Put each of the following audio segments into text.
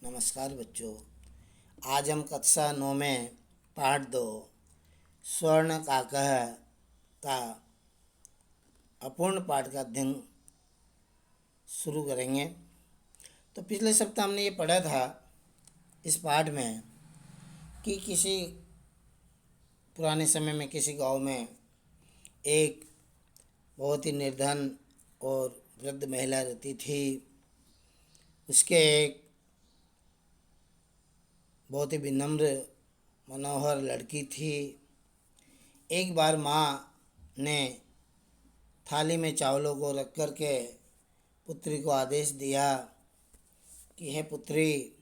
नमस्कार बच्चों। आज हम कक्षा 9 में पाठ 2 स्वर्ण काकः का अपूर्ण पाठ का अध्ययन शुरू करेंगे। तो पिछले सप्ताह हमने ये पढ़ा था इस पाठ में कि किसी पुराने समय में किसी गांव में एक बहुत ही निर्धन और वृद्ध महिला रहती थी। उसके एक बहुत ही विनम्र मनोहर लड़की थी। एक बार माँ ने थाली में चावलों को रख कर के पुत्री को आदेश दिया कि हे पुत्री,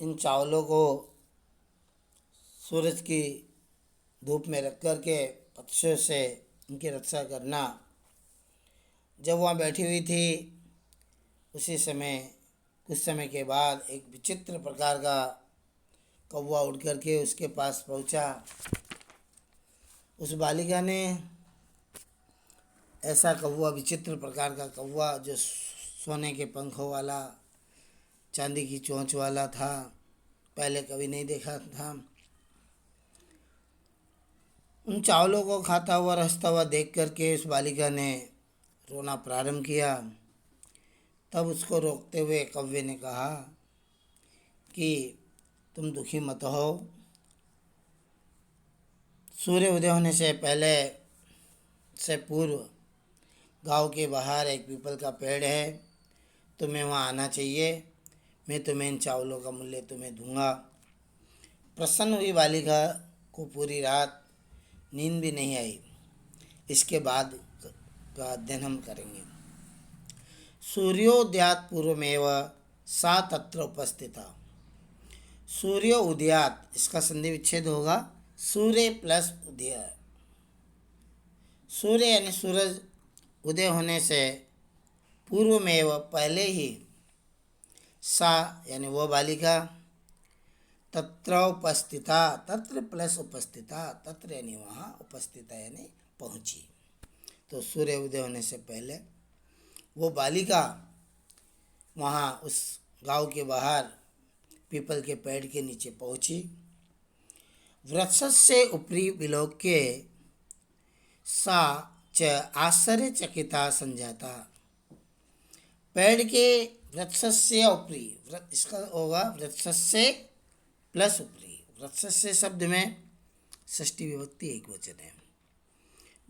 इन चावलों को सूरज की धूप में रख कर के पक्षियों से इनकी रक्षा करना। जब वहाँ बैठी हुई थी उसी समय कुछ समय के बाद एक विचित्र प्रकार का कौवा उड़ कर के उसके पास पहुंचा। उस बालिका ने ऐसा कौवा, विचित्र प्रकार का कौवा जो सोने के पंखों वाला, चांदी की चोंच वाला था, पहले कभी नहीं देखा था। उन चावलों को खाता हुआ, हंसता हुआ देख करके उस बालिका ने रोना प्रारंभ किया। तब उसको रोकते हुए कौवे ने कहा कि तुम दुखी मत हो। सूर्य उदय होने से पहले से पूर्व गांव के बाहर एक पीपल का पेड़ है, तुम्हें वहां आना चाहिए। मैं तुम्हें इन चावलों का मूल्य तुम्हें दूंगा। प्रसन्न हुई बालिका को पूरी रात नींद भी नहीं आई। इसके बाद का अध्ययन हम करेंगे। सूर्योदयात पूर्वमेव सा तत्र उपस्थिता। सूर्य उदयात, इसका संधि विच्छेद होगा सूर्य प्लस उदय। सूर्य यानी सूरज उदय होने से पूर्वमेव, पहले ही, सा यानी वो बालिका, तत्र उपस्थिता, तत्र प्लस उपस्थिता, तत्र यानी वहाँ, उपस्थिता यानी पहुँची। तो सूर्य उदय होने से पहले वो बालिका वहाँ उस गांव के बाहर पीपल के पेड़ के नीचे पहुंची। वृक्षस्य उपरि विलोक्य सा च आश्चर्यचकिता संजाता। पेड़ के वृक्षस्य उपरि, इसका होगा वृक्षस्य प्लस उपरि। वृक्षस्य शब्द में षष्ठी विभक्ति एक वचन है।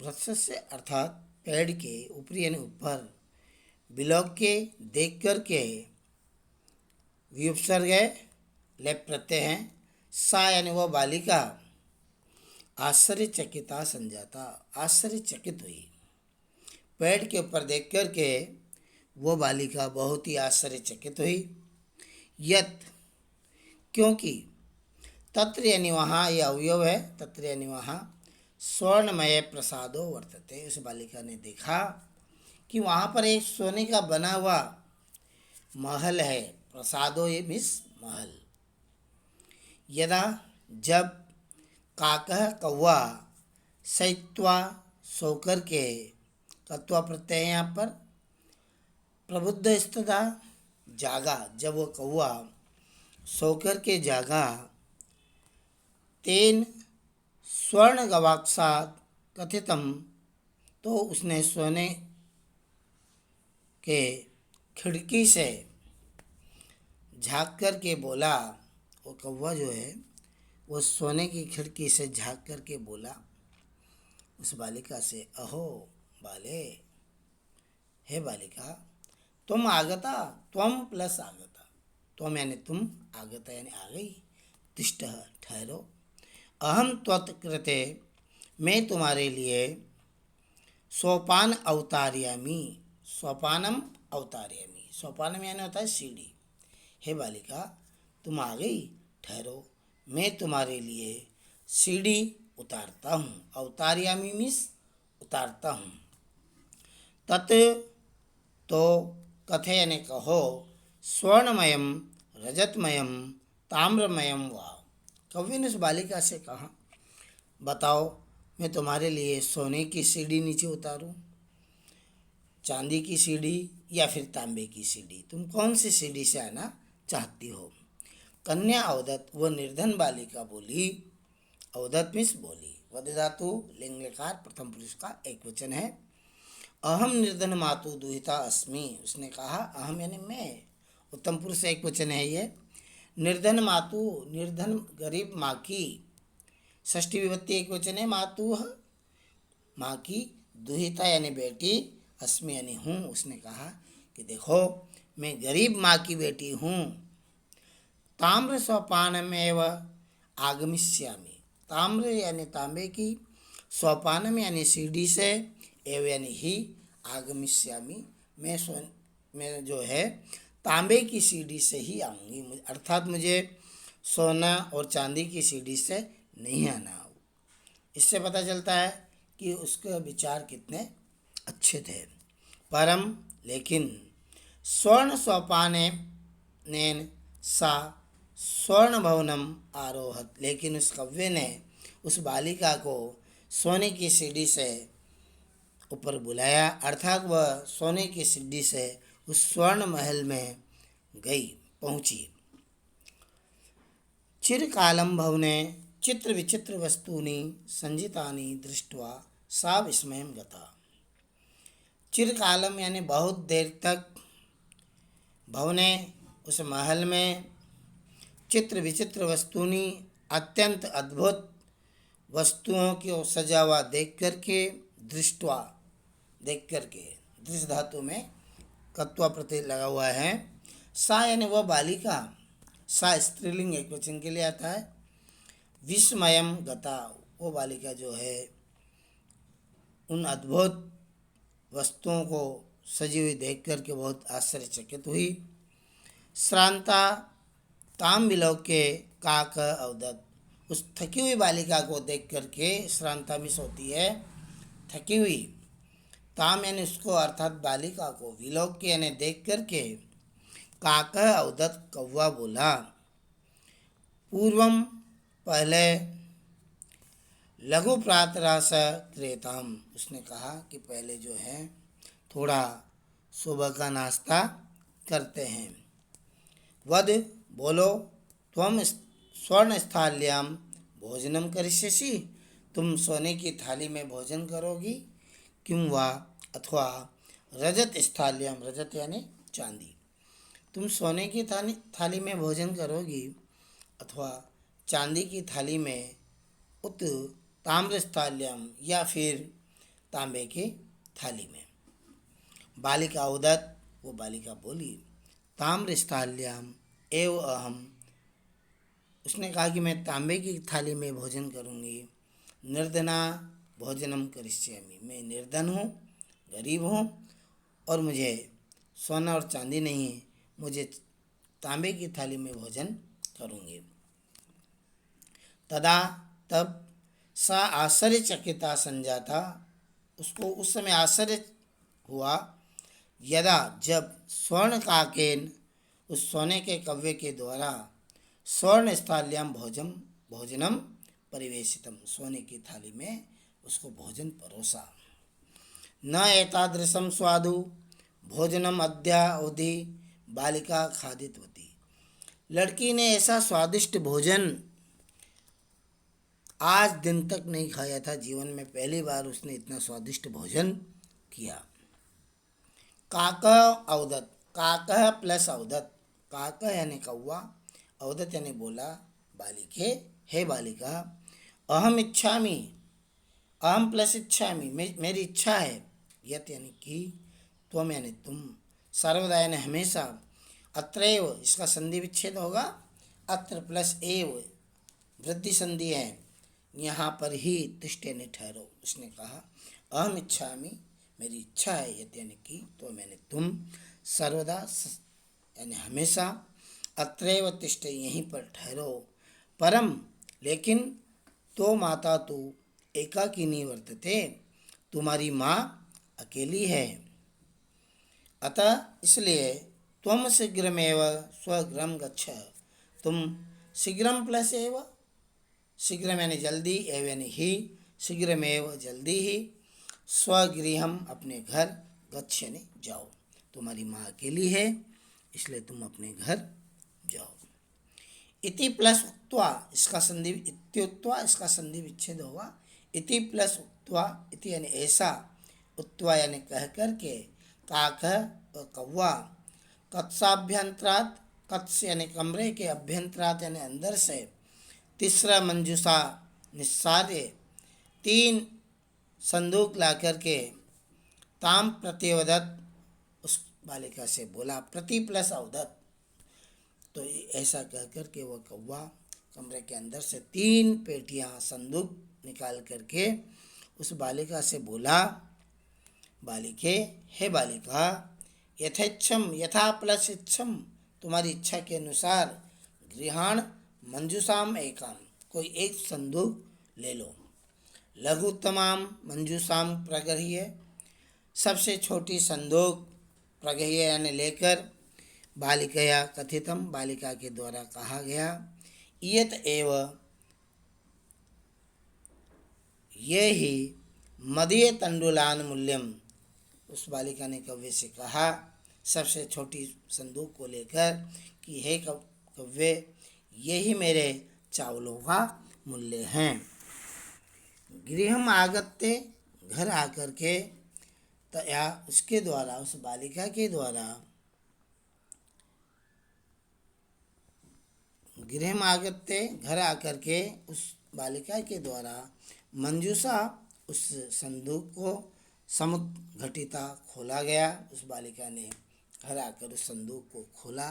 वृक्षस्य अर्थात पेड़ के, ऊपरी यानी ऊपर, विलोक्य देख कर के, विउपसर्ग है, लेप प्रत्यय है, सा यानी वह बालिका, आश्चर्यचकिता संजाता, आश्चर्यचकित हुई। पेड़ के ऊपर देख कर के वो बालिका बहुत ही आश्चर्यचकित हुई। यत, क्योंकि, तत्र यानी वहाँ, यह अवयव है, तत्र यानी वहाँ, स्वर्णमय प्रसादो वर्तते। उस बालिका ने देखा कि वहाँ पर एक सोने का बना हुआ महल है। प्रसादो ये मीन्स महल। यदा, जब, काकः कौवा, शयित्वा सोकर के, कत्वा प्रत्यय यहाँ पर, प्रबुद्ध स्थिता, जागा, जब वो कौवा सोकर के जागा, तेन स्वर्ण गवाक्षात कथितम, तो उसने सोने के खिड़की से झाँक कर के बोला। वो कौवा जो है वो सोने की खिड़की से झाँक कर के बोला उस बालिका से, अहो बाले, हे बालिका, तुम आगता, त्वम प्लस आगता, त्वम यानी तुम, आगता यानी आ गई, तिष्ठ ठहरो, अहम त्वत्कृते, मैं तुम्हारे लिए सोपान अवतारयामी, सोपानम अवतारयामी, सोपानम यानी होता है सीढ़ी। हे बालिका, तुम आ गई, ठहरो, मैं तुम्हारे लिए सीढ़ी उतारता हूँ। अवतारयामी मीन्स उतारता हूँ। तत्, तो, कथे यानी कहो, स्वर्णमयम, रजतमयम, ताम्रमयम वा। कवि ने उस बालिका से कहा, बताओ, मैं तुम्हारे लिए सोने की सीढ़ी नीचे उतारूं, चांदी की सीढ़ी या फिर तांबे की सीढ़ी, तुम कौन सी सीढ़ी से आना चाहती हो। कन्या अवदत, वो निर्धन बालिका बोली। अवदत मीन्स बोली। वद धातु लिंग लकार प्रथम पुरुष का एक वचन है। अहम निर्धन मातु दुहिता अस्मि, उसने कहा अहम यानी मैं, उत्तम पुरुष एक वचन है ये। निर्धन मातु, निर्धन गरीब माँ की, षष्ठी विभक्ति एक वचन है मातु, माँ की, दुहिता यानी बेटी, अस्मि यानी हूँ। उसने कहा कि देखो मैं गरीब माँ की बेटी हूँ। ताम्र सोपानमेव आगमिष्यामि, ताम्र यानी तांबे की, सोपानम यानी सीढ़ी से, एव यानी ही, आगमिष्यामि मैं जो है तांबे की सीढ़ी से ही आऊँगी, अर्थात मुझे सोना और चांदी की सीढ़ी से नहीं आना। इससे पता चलता है कि उसके विचार कितने अच्छे थे। परम लेकिन स्वर्ण सोपाने नेन सा स्वर्ण भवनम आरोहत, लेकिन उस कव्य ने उस बालिका को सोने की सीढ़ी से ऊपर बुलाया, अर्थात वह सोने की सीढ़ी से उस स्वर्ण महल में गई, पहुंची। चिरकालम भवने चित्र विचित्र वस्तूनि संजितानि दृष्ट्वा सा विस्मयं गता। चिरकालम यानी बहुत देर तक, भवने उस महल में, चित्र विचित्र वस्तूनि अत्यंत अद्भुत वस्तुओं को सजा हुआ देख करके, दृष्टवा देख करके, दृश्य धातु में कत्वा प्रत्यय लगा हुआ है। सा यानी वह बालिका, सा स्त्रीलिंग एक वचन के लिए आता है। विस्मयम गता, वो बालिका जो है उन अद्भुत वस्तुओं को सजी हुई देख करके बहुत आश्चर्यचकित हुई। श्रांता ताम विलोके काक अवदत, उस थकी हुई बालिका को देख करके, श्रांता मिस होती है थकी हुई, ताम यानी उसको अर्थात बालिका को, विलोक यानी देख करके, काक अवदत कौवा बोला। पूर्वम पहले, लघु प्रातरास क्रेताम, उसने कहा कि पहले जो है थोड़ा सुबह का नाश्ता करते हैं। वद बोलो, त्वम स्वर्ण स्थाल्याम भोजनम करिष्यसि, तुम सोने की थाली में भोजन करोगी, किं वा अथवा रजत स्थाल्याम, रजत यानी चांदी, तुम सोने की थाली में भोजन करोगी अथवा चांदी की थाली में, उत ताम्र स्थाल्याम या फिर तांबे की थाली में। बालिका उदत, वो बालिका बोली, ताम्र स्थाल्याम एव अहम, उसने कहा कि मैं तांबे की थाली में भोजन करूँगी। निर्धना भोजनम करिष्यामि, मैं निर्धन हूँ, गरीब हूँ और मुझे सोना और चांदी नहीं है, मुझे तांबे की थाली में भोजन करूँगी। तदा तब, सा आश्चर्यचकिता संजाता, उसको उस समय आश्चर्य हुआ, यदा जब, स्वर्ण काकेन, उस सोने के कव्य के द्वारा, स्वर्ण स्थाल्याम भोजनम परिवेशितम, सोने की थाली में उसको भोजन परोसा। न एतादृशम स्वादु भोजनम अद्यावधि बालिका खादितवती, लड़की ने ऐसा स्वादिष्ट भोजन आज दिन तक नहीं खाया था, जीवन में पहली बार उसने इतना स्वादिष्ट भोजन किया। काक अवदत, काक प्लस अवदत, काक यानी कौवा, अवदत यानी बोला बालिके, हे बालिका, अहम इच्छामि, अहम प्लस इच्छामि, मेरी इच्छा है, यत यानी कि, त्वम यानी तुम, सर्वदा यानी हमेशा, अत्रैव इसका संधि विच्छेद होगा, अत्र प्लस एव वृद्धि संधि है, यहाँ पर ही, तिष्ठ यानी ठहरो। उसने कहा अहम इच्छामि, मेरी इच्छा है, यत यानी कि, तो मैंने तुम, सर्वदा यानी हमेशा, अत्रैव तिष्ठ यहीं पर ठहरो, परम लेकिन, तो माता तू एकाकिनी वर्तते, तुम्हारी माँ अकेली है, अतः इसलिए त्वम शीघ्रमेव स्वगृहं गच्छ, तुम शीघ्रम प्लस एव, शीघ्र यानी जल्दी, एव यानी ही, शीघ्रमेव जल्दी ही, स्वगृहम अपने घर, गच्छ यानी जाओ, तुम्हारी माँ अकेली है इसलिए तुम अपने घर इति प्लस उक्त्वा, इसका संधि इत्युक्त्वा, इसका संधि विच्छेद होगा। इति प्लस उक्त्वा, इति यानी ऐसा, उक्त्वा यानी कह करके, काक और कौवा, कत्साभ्यंतरात, कत्स यानी कमरे के, अभ्यंतरात यानी अंदर से, तीसरा मंजूषा निस्सार्य, 3 संदूक ला करके, ताम प्रतिवदत, उस बालिका से बोला। प्रति प्लस अवदत, तो ऐसा कह कर के वह कौवा कमरे के अंदर से 3 पेटियां संदूक निकाल करके उस बालिका से बोला, बालिके, हे बालिका, यथेच्छम, यथा प्लस इच्छम, तुम्हारी इच्छा के अनुसार, गृहाण मंजूषाम एकाम, कोई एक संदूक ले लो। लघुत्तमाम मंजूषाम प्रगृह्य, सबसे छोटी संदूक प्रगृह्य यानी लेकर, बालिकया कथितम, बालिका के द्वारा कहा गया, इयत एव, ये ही मदीय तंडुलान मूल्यम, उस बालिका ने कव्य से कहा सबसे छोटी संदूक को लेकर कि हे कव्य, यही मेरे चावलों का मूल्य हैं। गृहम आगत्य, घर आकर के, या उसके द्वारा, उस बालिका के द्वारा, गृह आगत्य, घर आकर के उस बालिका के द्वारा, मंजूषा, उस संदूक को, समुद्घटिता, खोला गया। उस बालिका ने घर आकर उस संदूक को खोला।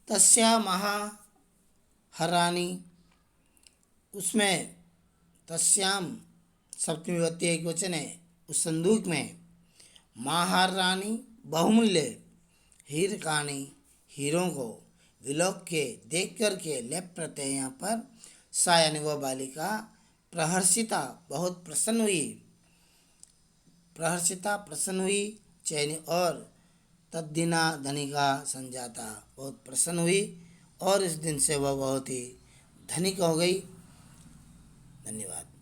तस्या महाहरानी, उसमें, तस्याम सप्तमी विभक्ति एक वचन है, उस संदूक में, महारानी बहुमूल्य, हीरकानी, हीरों को, विलोक के, देख करके, लेप प्रत्यय यहाँ पर, सा यानी वह बालिका, प्रहर्षिता, बहुत प्रसन्न हुई, प्रहर्षिता प्रसन्न हुई, चैनी, और तद्दिना धनिका संजाता, बहुत प्रसन्न हुई और इस दिन से वह बहुत ही धनिक हो गई। धन्यवाद।